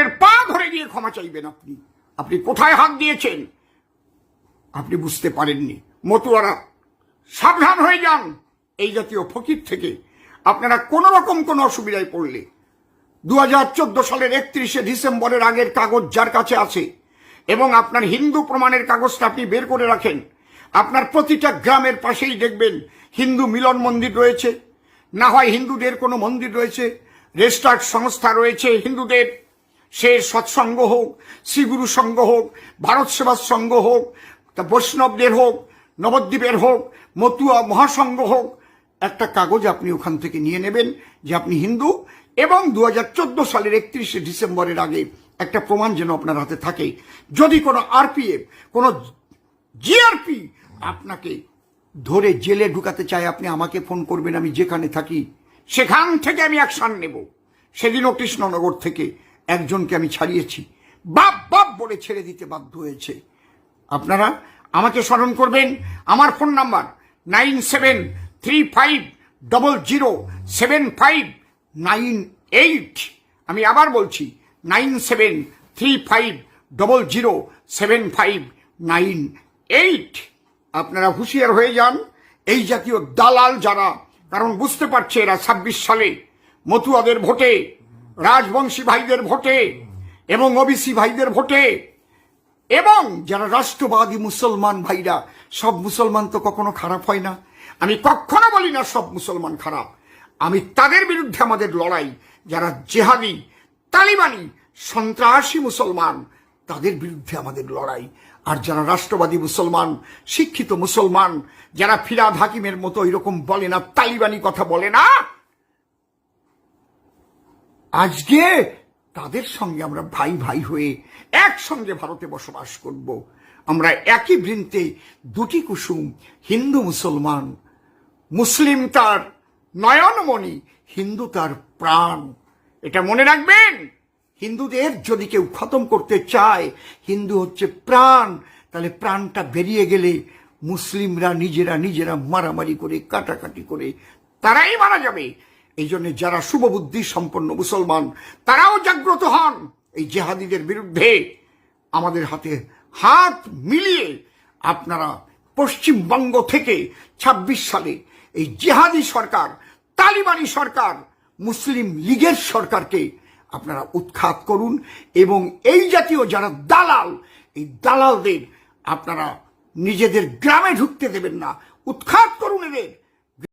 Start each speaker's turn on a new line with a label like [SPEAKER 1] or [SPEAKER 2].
[SPEAKER 1] আপনার পা ধরে গিয়ে ক্ষমা চাইবেন। আপনি কোথায় হাত দিয়েছেন আপনি বুঝতে পারেননি। মতুয়ারা সাবধান হয়ে যান এই জাতীয় ফকির থেকে। আপনারা কোন রকম কোনো অসুবিধায় পড়লে 2014 সালের 31শে ডিসেম্বরের আগের কাগজ যার কাছে আছে এবং আপনার হিন্দু প্রমাণের কাগজটা আপনি বের করে রাখেন, আপনার প্রতিটা গ্রামের পাশেই দেখবেন হিন্দু মিলন মন্দির রয়েছে, না হয় হিন্দুদের কোনো মন্দির রয়েছে, রেজিস্টার্ড সংস্থা রয়েছে হিন্দুদের, সে সৎসঙ্গ হোক, শ্রীগুরু সংঘ হোক, ভারত সেবা সংঘ হোক, তা বৈষ্ণবদের হোক, নবদ্বীপের হোক, মতুয়া মহাসংঘ হোক, একটা কাগজ আপনি ওখান থেকে নিয়ে নেবেন যে আপনি হিন্দু, এবং 2014 সালের 31শে ডিসেম্বরের আগে একটা প্রমাণ যেন আপনার হাতে থাকে। যদি কোনো আরপিএফ, কোনো জিআরপি আপনাকে ধরে জেলে ঢুকাতে চায়, আপনি আমাকে ফোন করবেন, আমি যেখানে থাকি সেখান থেকে আমি অ্যাকশন নেব। সেদিনও কৃষ্ণনগর থেকে একজনকে আমি ছাড়িয়েছি, বাপ বাপ বলে ছেড়ে দিতে বাধ্য হয়েছে। আপনারা আমাকে স্মরণ করবেন, আমার ফোন নাম্বার 9735007598। আমি আবার বলছি 9735007598। আপনারা হুঁশিয়ার হয়ে যান এই জাতীয় দালাল যারা, কারণ বুঝতে পারছে এরা 26 সালে মতুয়াদের ভোটে, রাজবংশী ভাইদের ভোটে এবং ওবিসি ভাইদের ভোটে, এবং যারা রাষ্ট্রবাদী মুসলমান ভাইরা, সব মুসলমান তো কখনো খারাপ হয় না, আমি কখনো বলি না সব মুসলমান খারাপ, আমি তাদের বিরুদ্ধে আমাদের লড়াই, যারা জেহাদি তালিবানি সন্ত্রাসী মুসলমান তাদের বিরুদ্ধে আমাদের লড়াই। আর যারা রাষ্ট্রবাদী মুসলমান, শিক্ষিত মুসলমান, যারা ফিরাদ হাকিমের মতো এরকম বলে না, তালিবানি কথা বলে না, আজকে তাদের সঙ্গে আমরা ভাই ভাই হয়ে একসঙ্গে ভারতে বসবাস করব। আমরা একই বৃন্তে দুটি কুসুম, হিন্দু মুসলমান, মুসলিম তার নয়নমণি, হিন্দু তার প্রাণ। এটা মনে রাখবেন। হিন্দুদের যদি কেউ খতম করতে চায়, হিন্দু হচ্ছে প্রাণ, তাহলে প্রাণটা বেরিয়ে গেলে মুসলিমরা নিজেরা মারামারি করে, কাটাকাটি করে তারাই মারা যাবে। এই জন্য যারা শুভবুদ্ধি সম্পন্ন মুসলমান তারাও জাগ্রত হন এই জেহাদিদের বিরুদ্ধে। আমাদের হাতে হাত মিলিয়ে আপনারা পশ্চিমবঙ্গ থেকে 26 সালে এই জেহাদি সরকার, তালিবানি সরকার, মুসলিম লীগের সরকারকে আপনারা উৎখাত করুন, এবং এই জাতীয় যারা দালাল, এই দালালদের আপনারা নিজেদের গ্রামে ঢুকতে দেবেন না, উৎখাত করুন এদের।